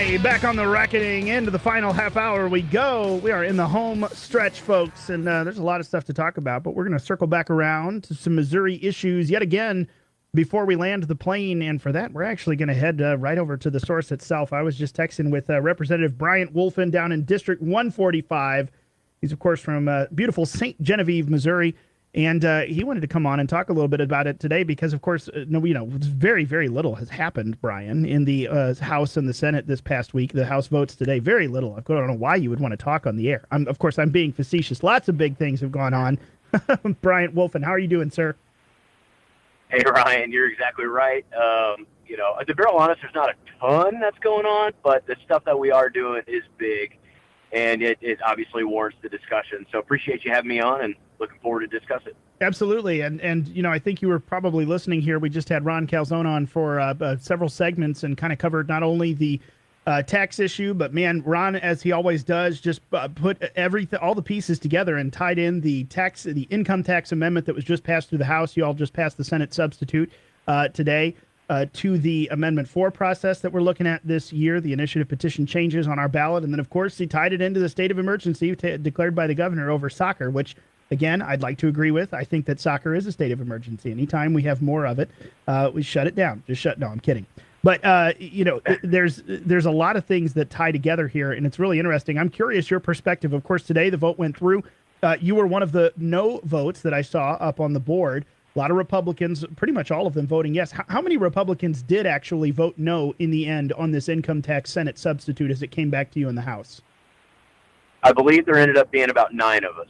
Okay, back on the reckoning. Into the final half hour we go. We are in the home stretch, folks, and there's a lot of stuff to talk about, but we're going to circle back around to some Missouri issues yet again before we land the plane. And for that, we're actually going to head right over to the source itself. I was just texting with Representative Bryant Wolfin down in District 145. He's, of course, from beautiful St. Genevieve, Missouri. And he wanted to come on and talk a little bit about it today because, of course, very, very little has happened, Brian, in the House and the Senate this past week. The House votes today, very little. I don't know why you would want to talk on the air. Of course, I'm being facetious. Lots of big things have gone on. Bryant Wolfin, how are you doing, sir? Hey, Ryan, you're exactly right. To be real honest, there's not a ton that's going on, but the stuff that we are doing is big, and it obviously warrants the discussion. So appreciate you having me on, and looking forward to discuss it. Absolutely. And I think you were probably listening here. We just had Ron Calzone on for several segments and kind of covered not only the tax issue, but man, Ron, as he always does, just put all the pieces together and tied in the income tax amendment that was just passed through the House. You all just passed the Senate substitute today to the Amendment 4 process that we're looking at this year, the initiative petition changes on our ballot. And then, of course, he tied it into the state of emergency declared by the governor over soccer, which, again, I'd like to agree with. I think that soccer is a state of emergency. Anytime we have more of it, we shut it down. No, I'm kidding. But, there's a lot of things that tie together here, and it's really interesting. I'm curious your perspective. Of course, today the vote went through. You were one of the no votes that I saw up on the board. A lot of Republicans, pretty much all of them voting yes. How many Republicans did actually vote no in the end on this income tax Senate substitute as it came back to you in the House? I believe there ended up being about 9 of us.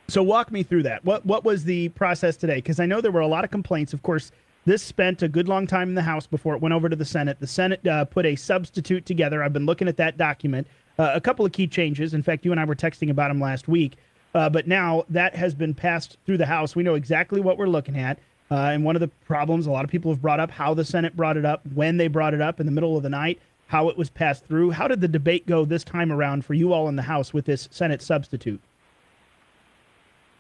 So walk me through that. What was the process today? Because I know there were a lot of complaints. Of course, this spent a good long time in the House before it went over to the Senate. The Senate put a substitute together. I've been looking at that document. A couple of key changes. In fact, you and I were texting about them last week. But now that has been passed through the House. We know exactly what we're looking at. And one of the problems a lot of people have brought up, how the Senate brought it up, when they brought it up in the middle of the night, how it was passed through. How did the debate go this time around for you all in the House with this Senate substitute?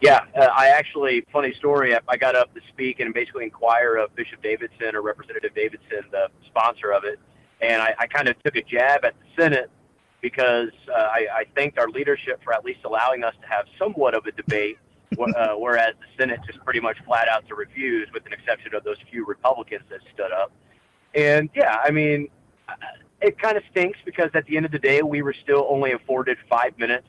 Yeah, I actually, funny story, I got up to speak and basically inquire of Bishop Davidson or Representative Davidson, the sponsor of it. And I kind of took a jab at the Senate because I thanked our leadership for at least allowing us to have somewhat of a debate, whereas the Senate just pretty much flat out to refuse, with an exception of those few Republicans that stood up. And yeah, I mean, it kind of stinks because at the end of the day, we were still only afforded 5 minutes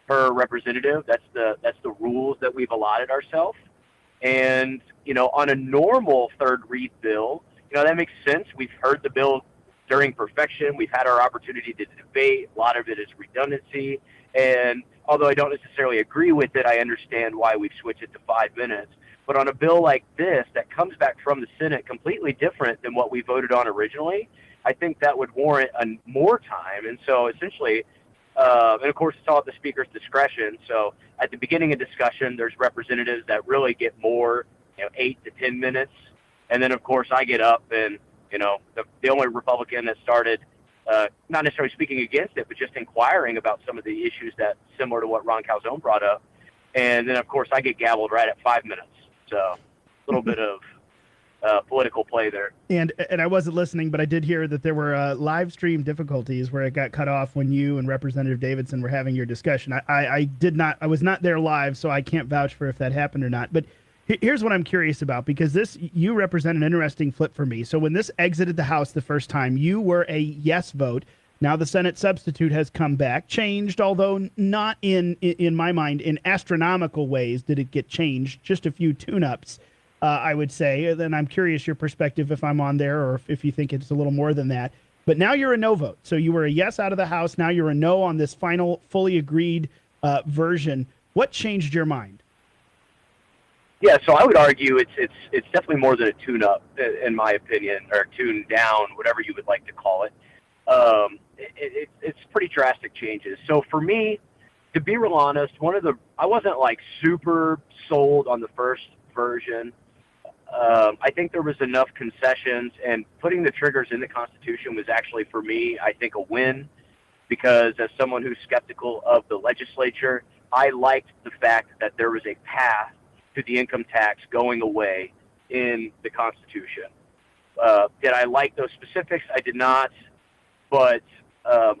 per representative. That's the rules that we've allotted ourselves. And, on a normal third read bill, that makes sense. We've heard the bill during perfection. We've had our opportunity to debate. A lot of it is redundancy. And although I don't necessarily agree with it, I understand why we've switched it to 5 minutes. But on a bill like this that comes back from the Senate completely different than what we voted on originally, I think that would warrant more time. And so essentially, and of course, it's all at the Speaker's discretion. So at the beginning of discussion, there's representatives that really get more, 8 to 10 minutes. And then, of course, I get up and, the only Republican that started not necessarily speaking against it, but just inquiring about some of the issues that similar to what Ron Calzone brought up. And then, of course, I get gavelled right at 5 minutes. So a little bit of political play there. And I wasn't listening, but I did hear that there were live stream difficulties where it got cut off when you and Representative Davidson were having your discussion. I was not there live, so I can't vouch for if that happened or not. But here's what I'm curious about, because you represent an interesting flip for me. So when this exited the House the first time, you were a yes vote. Now the Senate substitute has come back, changed, although not in my mind in astronomical ways did it get changed, just a few tune-ups. I would say. Then I'm curious your perspective if I'm on there or if you think it's a little more than that. But now you're a no vote. So you were a yes out of the House. Now you're a no on this final fully agreed version. What changed your mind? Yeah, so I would argue it's definitely more than a tune-up, in my opinion, or tune down, whatever you would like to call it. It's pretty drastic changes. So for me, to be real honest, I wasn't like super sold on the first version. I think there was enough concessions, and putting the triggers in the Constitution was actually, for me, I think a win, because as someone who's skeptical of the legislature, I liked the fact that there was a path to the income tax going away in the Constitution. Did I like those specifics? I did not. but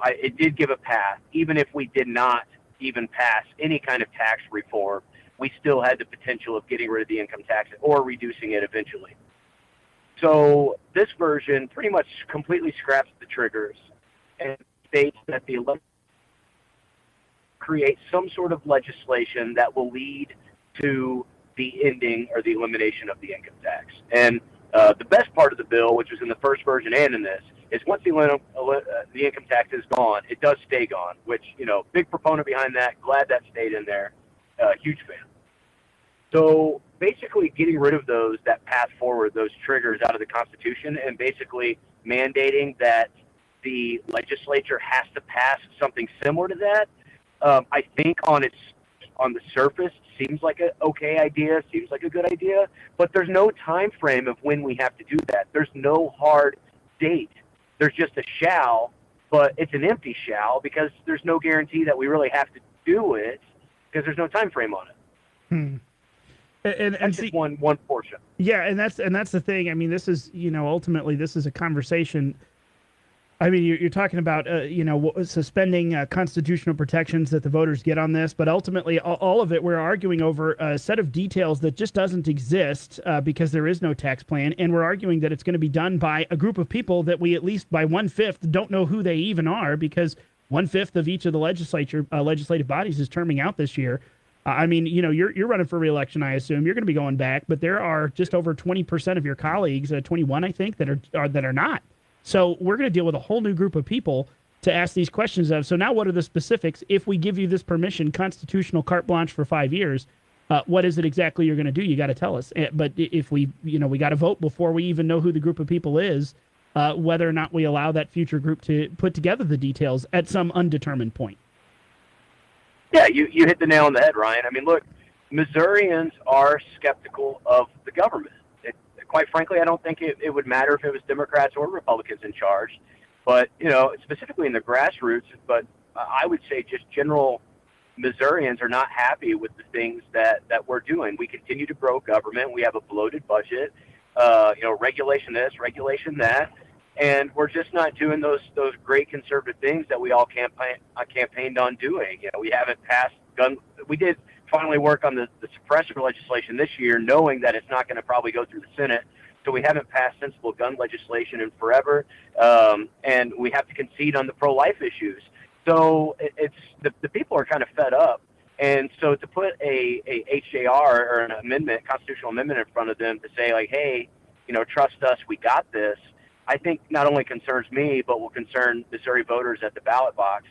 it did give a path. Even if we did not even pass any kind of tax reform, we still had the potential of getting rid of the income tax or reducing it eventually. So this version pretty much completely scraps the triggers and states that the election create some sort of legislation that will lead to the ending or the elimination of the income tax. And the best part of the bill, which was in the first version and in this, is once the income tax is gone, it does stay gone, which, big proponent behind that. Glad that stayed in there. Huge fan. So basically getting rid of that path forward, those triggers out of the Constitution, and basically mandating that the legislature has to pass something similar to that, I think on the surface seems like an okay idea, seems like a good idea, but there's no time frame of when we have to do that. There's no hard date. There's just a shall, but it's an empty shall because there's no guarantee that we really have to do it because there's no time frame on it. And that's see, just one portion. Yeah, and that's the thing. I mean, this is ultimately this is a conversation. I mean, you're talking about suspending constitutional protections that the voters get on this, but ultimately all of it we're arguing over a set of details that just doesn't exist because there is no tax plan, and we're arguing that it's going to be done by a group of people that we at least by 1/5 don't know who they even are because 1/5 of each of the legislative bodies is terming out this year. I mean, you're running for re-election. I assume you're going to be going back, but there are just over 20% of your colleagues, 21, I think, that are not. So we're going to deal with a whole new group of people to ask these questions of. So now, what are the specifics? If we give you this permission, constitutional carte blanche for 5 years, what is it exactly you're going to do? You got to tell us. But if we got to vote before we even know who the group of people is, whether or not we allow that future group to put together the details at some undetermined point. Yeah, you hit the nail on the head, Ryan. I mean, look, Missourians are skeptical of the government. Quite frankly, I don't think it would matter if it was Democrats or Republicans in charge. But, specifically in the grassroots, but I would say just general Missourians are not happy with the things that we're doing. We continue to grow government. We have a bloated budget, regulation this, regulation that. And we're just not doing those great conservative things that we all campaigned on doing. We haven't passed gun. We did finally work on the suppressor legislation this year, knowing that it's not going to probably go through the Senate. So we haven't passed sensible gun legislation in forever, and we have to concede on the pro-life issues. So it's the people are kind of fed up. And so to put a HJR or an amendment, constitutional amendment in front of them to say like, hey, trust us, we got this, I think not only concerns me, but will concern Missouri voters at the ballot box.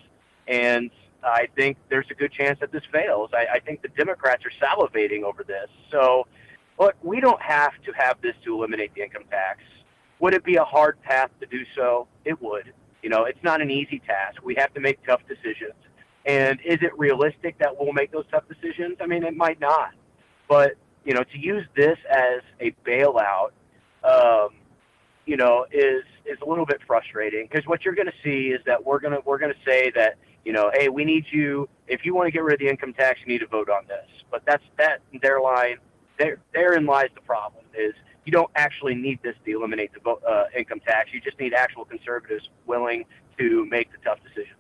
And I think there's a good chance that this fails. I think the Democrats are salivating over this. So, look, we don't have to have this to eliminate the income tax. Would it be a hard path to do so? It would. It's not an easy task. We have to make tough decisions. And is it realistic that we'll make those tough decisions? I mean, it might not. But, to use this as a bailout, is a little bit frustrating because what you're going to see is that we're going to say that, hey, we need you, if you want to get rid of the income tax, you need to vote on this. But therein lies the problem is you don't actually need this to eliminate the income tax. You just need actual conservatives willing to make the tough decisions.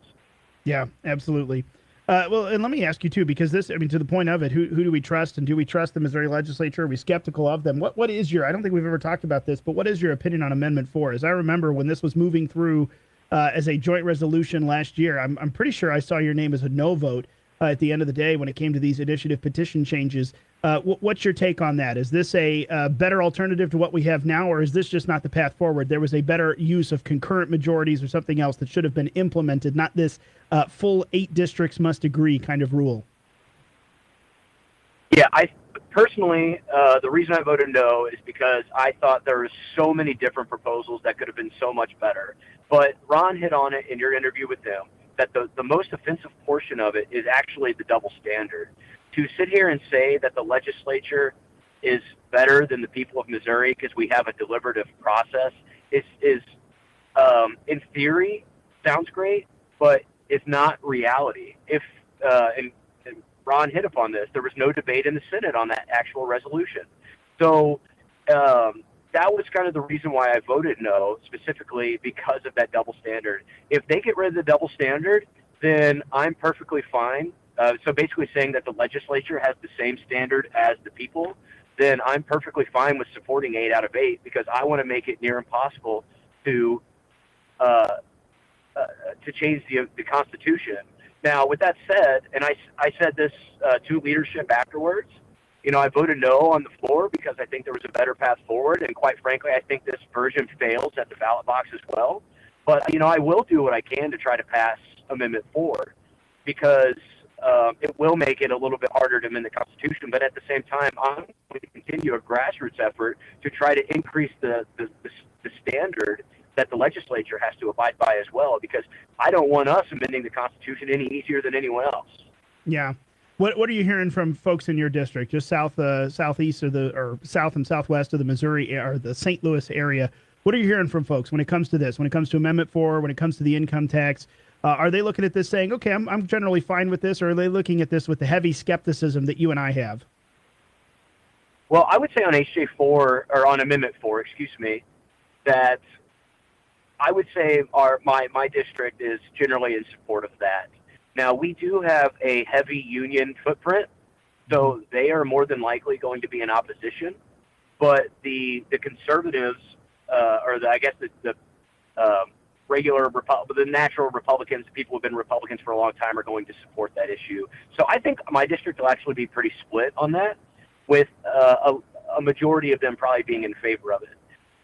Yeah, absolutely. Well, and let me ask you too, because to the point of it, who do we trust, and do we trust the Missouri legislature? Are we skeptical of them? What is I don't think we've ever talked about this, but what is your opinion on Amendment 4? As I remember when this was moving through as a joint resolution last year, I'm pretty sure I saw your name as a no vote at the end of the day when it came to these initiative petition changes. What's your take on that? Is this a better alternative to what we have now, or is this just not the path forward? There was a better use of concurrent majorities or something else that should have been implemented, not this full 8 districts must agree kind of rule. Yeah, I personally, the reason I voted no is because I thought there were so many different proposals that could have been so much better. But Ron hit on it in your interview with him, that the most offensive portion of it is actually the double standard. To sit here and say that the legislature is better than the people of Missouri because we have a deliberative process is in theory sounds great, but it's not reality. If and Ron hit upon this, there was no debate in the Senate on that actual resolution. So that that was kind of the reason why I voted no, specifically because of that double standard. If they get rid of the double standard, then I'm perfectly fine. So basically saying that the legislature has the same standard as the people, then I'm perfectly fine with supporting 8 out of 8 because I want to make it near impossible to change the Constitution. Now, with that said, and I said this to leadership afterwards, I voted no on the floor because I think there was a better path forward, and quite frankly, I think this version fails at the ballot box as well. But, I will do what I can to try to pass Amendment 4 because it will make it a little bit harder to amend the Constitution, but at the same time, I'm going to continue a grassroots effort to try to increase the standard that the legislature has to abide by as well, because I don't want us amending the Constitution any easier than anyone else. Yeah. What are you hearing from folks in your district, just southeast or south and southwest of the Missouri or the St. Louis area? What are you hearing from folks when it comes to this, when it comes to Amendment 4, when it comes to the income tax? Are they looking at this saying, okay, I'm generally fine with this, or are they looking at this with the heavy skepticism that you and I have? Well, I would say on HJ4, or on Amendment 4, that I would say my district is generally in support of that. Now, we do have a heavy union footprint, so they are more than likely going to be in opposition. But the conservatives, the natural Republicans, people who have been Republicans for a long time, are going to support that issue. So I think my district will actually be pretty split on that, with a majority of them probably being in favor of it.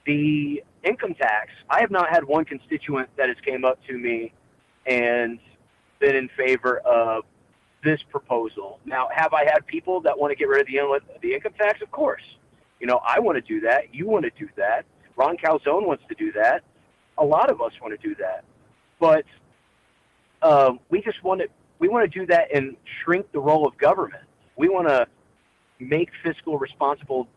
The income tax, I have not had one constituent that has came up to me and been in favor of this proposal. Now, have I had people that want to get rid of the income tax? Of course. I want to do that. You want to do that. Ron Calzone wants to do that. A lot of us want to do that. But we want to do that and shrink the role of government. We want to make fiscally responsible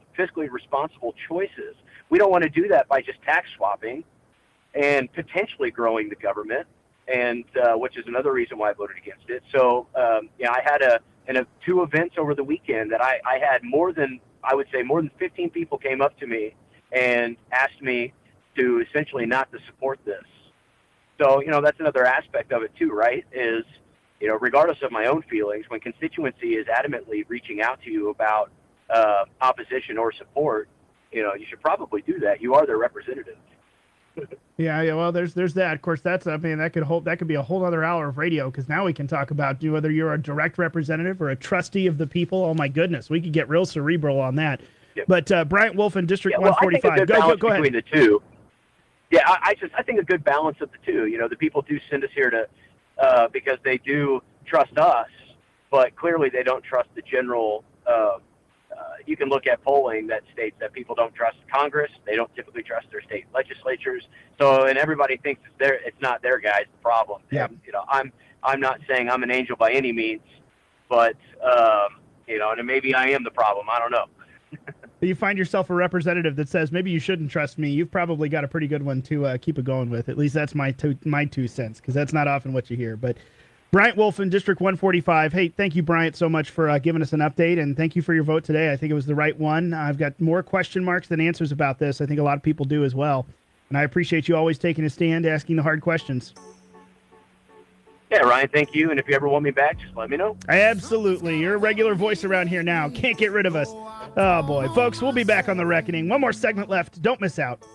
choices. We don't want to do that by just tax swapping and potentially growing the government, and which is another reason why I voted against it. So, I had two events over the weekend that I had more than 15 people came up to me and asked me to essentially not to support this. So, that's another aspect of it too, right? Is, regardless of my own feelings, when constituency is adamantly reaching out to you about opposition or support, you should probably do that. You are their representative. Yeah. Well, there's that. Of course, that could be a whole other hour of radio, because now we can talk about whether you're a direct representative or a trustee of the people. Oh my goodness, we could get real cerebral on that. Yep. But Bryant Wolfin, District 145. I think a good balance between the two. Yeah, I think a good balance of the two. The people do send us here to because they do trust us, but clearly they don't trust the general. You can look at polling that states that people don't trust Congress. They don't typically trust their state legislatures. So, and everybody thinks it's not their guys the problem. Yeah. And, I'm not saying I'm an angel by any means, but and maybe I am the problem. I don't know. You find yourself a representative that says maybe you shouldn't trust me. You've probably got a pretty good one to keep it going with. At least that's my 2 cents, because that's not often what you hear. But Bryant Wolfin, District 145. Hey, thank you, Bryant, so much for giving us an update, and thank you for your vote today. I think it was the right one. I've got more question marks than answers about this. I think a lot of people do as well. And I appreciate you always taking a stand, asking the hard questions. Yeah, Ryan, thank you. And if you ever want me back, just let me know. Absolutely. You're a regular voice around here now. Can't get rid of us. Oh, boy. Folks, we'll be back on The Reckoning. One more segment left. Don't miss out.